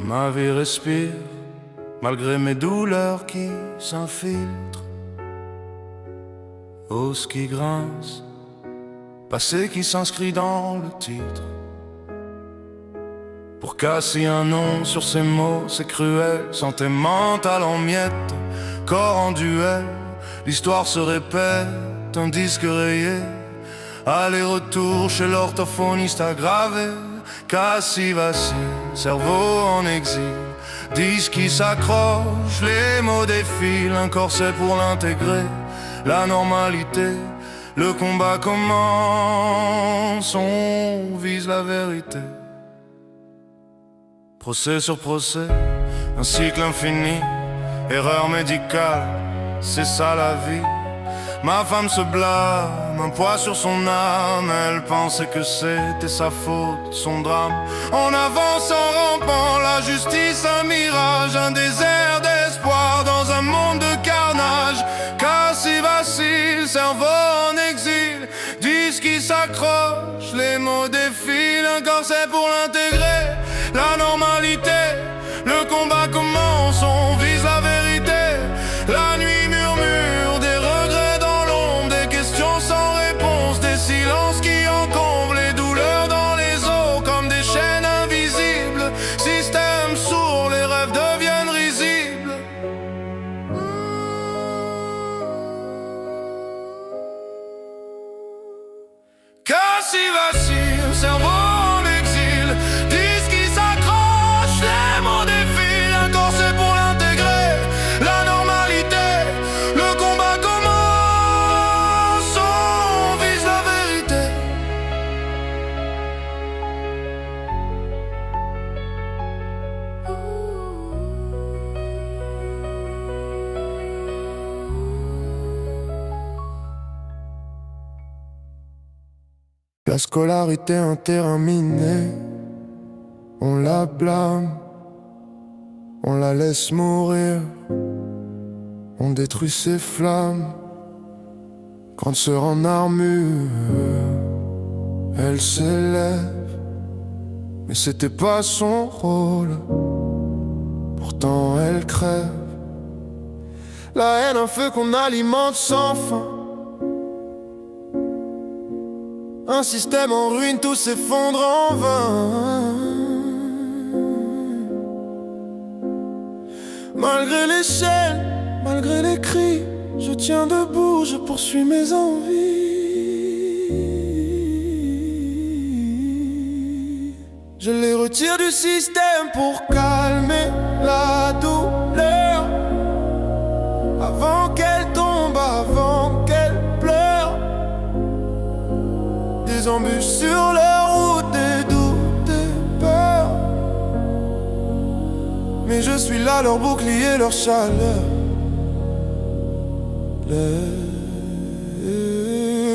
Ma vie respire, malgré mes douleurs qui s'infiltrent. Os qui grince, passé qui s'inscrit dans le titre. Pour casser un nom sur ces mots, c'est cruel. Santé mentale en miettes, corps en duel. L'histoire se répète, un disque rayé. Aller-retour chez l'orthophoniste aggravé. Cassis vacille, cerveau en exil. Disque qui s'accroche, les mots défilent. Un corset pour l'intégrer, la normalité. Le combat commence, on vise la vérité. Procès sur procès, un cycle infini. Erreur médicale, c'est ça la vie. Ma femme se blâme, un poids sur son âme. Elle pensait que c'était sa faute, son drame. On avance en rampant, la justice un mirage. Un désert d'espoir dans un monde de carnage. Cassis vacille, cerveau en exil. Disque qui s'accroche, les mots défilent. Un corset pour l'intégrer, la normalité. Le combat commence, on vise la vérité. La nuit murmure des regrets dans l'ombre, des questions sans réponse, des silences qui encombrent, les douleurs dans les os comme des chaînes invisibles. Système sourd, les rêves deviennent risibles. Cassis vacille, cerveau en exil. Disque qui s'accroche, les mots défilent. Un corset pour l'intégrer, la normalité. Le combat commence, on vise la vérité. La scolarité, un terrain miné. On la blâme, on la laisse mourir. On détruit ses flammes. Grande sœur en armure, elle s'élève, mais c'était pas son rôle. Pourtant elle crève. La haine, un feu qu'on alimente sans fin. Un système en ruine, tout s'effondre en vain. Malgré les chaînes, malgré les cris, je tiens debout, je poursuis mes envies. Je les retire du système pour calmer la douleur. Avant qu'elle tombe, avant qu'elle pleure. Des embûches sur leur route, des doutes, des peurs. Mais je suis là, leur bouclier, leur chaleur.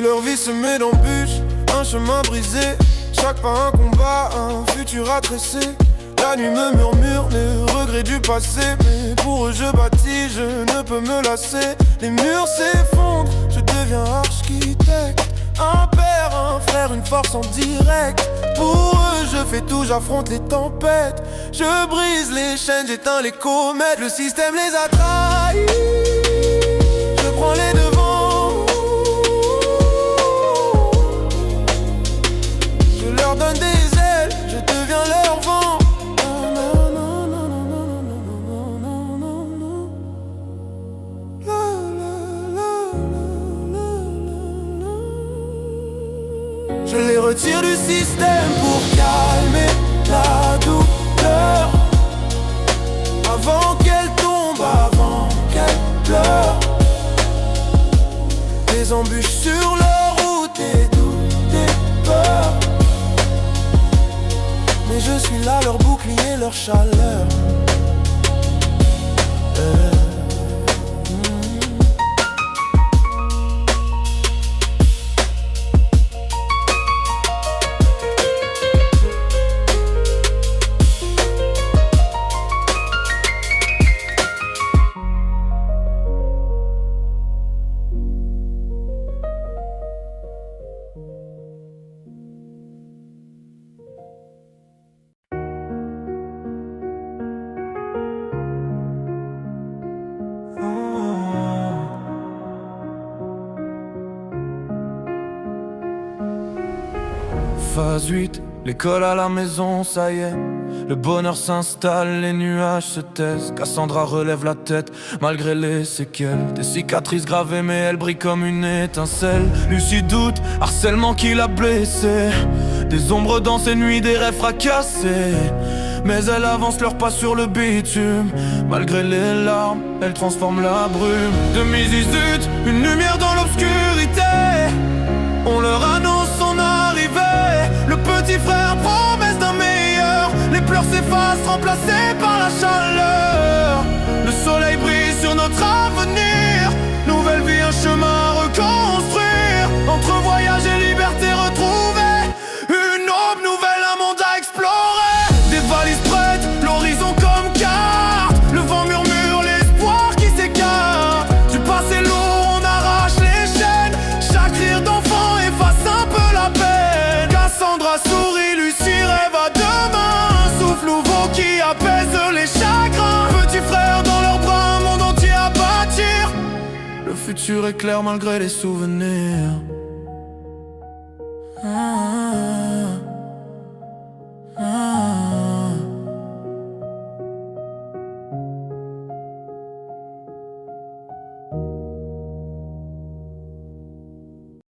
Leur vie se met d'embûches, un chemin brisé. Chaque pas un combat, un futur à tresser. La nuit me murmure les regrets du passé. Mais pour eux je bâtis, je ne peux me lasser. Les murs s'effondrent, je deviens architecte. Un père, un frère, une force en direct. Pour eux je fais tout, j'affronte les tempêtes. Je brise les chaînes, j'éteins les comètes. Le système les a trahis, je prends les devants. Je leur donne des ailes, je deviens leur vent. Je les retire du système pour calmer la douleur. Avant qu'elle tombe, avant qu'elle pleure. Des embûches sur leur route, des doutes, des peurs. Mais je suis là, leur bouclier, leur chaleur. phase 8, l'école à la maison, ça y est. Le bonheur s'installe, les nuages se taisent. Cassandra relève la tête malgré les séquelles. Des cicatrices gravées mais elle brille comme une étincelle. Lucie doute, harcèlement qui l'a blessée. Des ombres dans ses nuits, des rêves fracassés. Mais elle avance leur pas sur le bitume. Malgré les larmes, elle transforme la brume. Demi-zizute, une lumière dans l'obscurité. On leur annonce son arrivée. Le petit frère, promesse d'un meilleur. Les pleurs s'effacent, remplacés par la chaleur. Le soleil brille sur notre avenir. Nouvelle vie, un chemin à reconstruire. Entre voyage et liberté retrouvée. Une aube nouvelle, un monde à explorer. Des valises prêtes, l'horizon comme carte. Le vent murmure, l'espoir qui s'écarte. Du passé lourd, on arrache les chaînes. Chaque rire d'enfant efface un peu la peine. Cassandra sourit, Lucie rêve à demain. Un souffle nouveau qui apaise les chagrins. Petit frère dans leurs bras, un monde entier à bâtir. Le futur est clair malgré les souvenirs.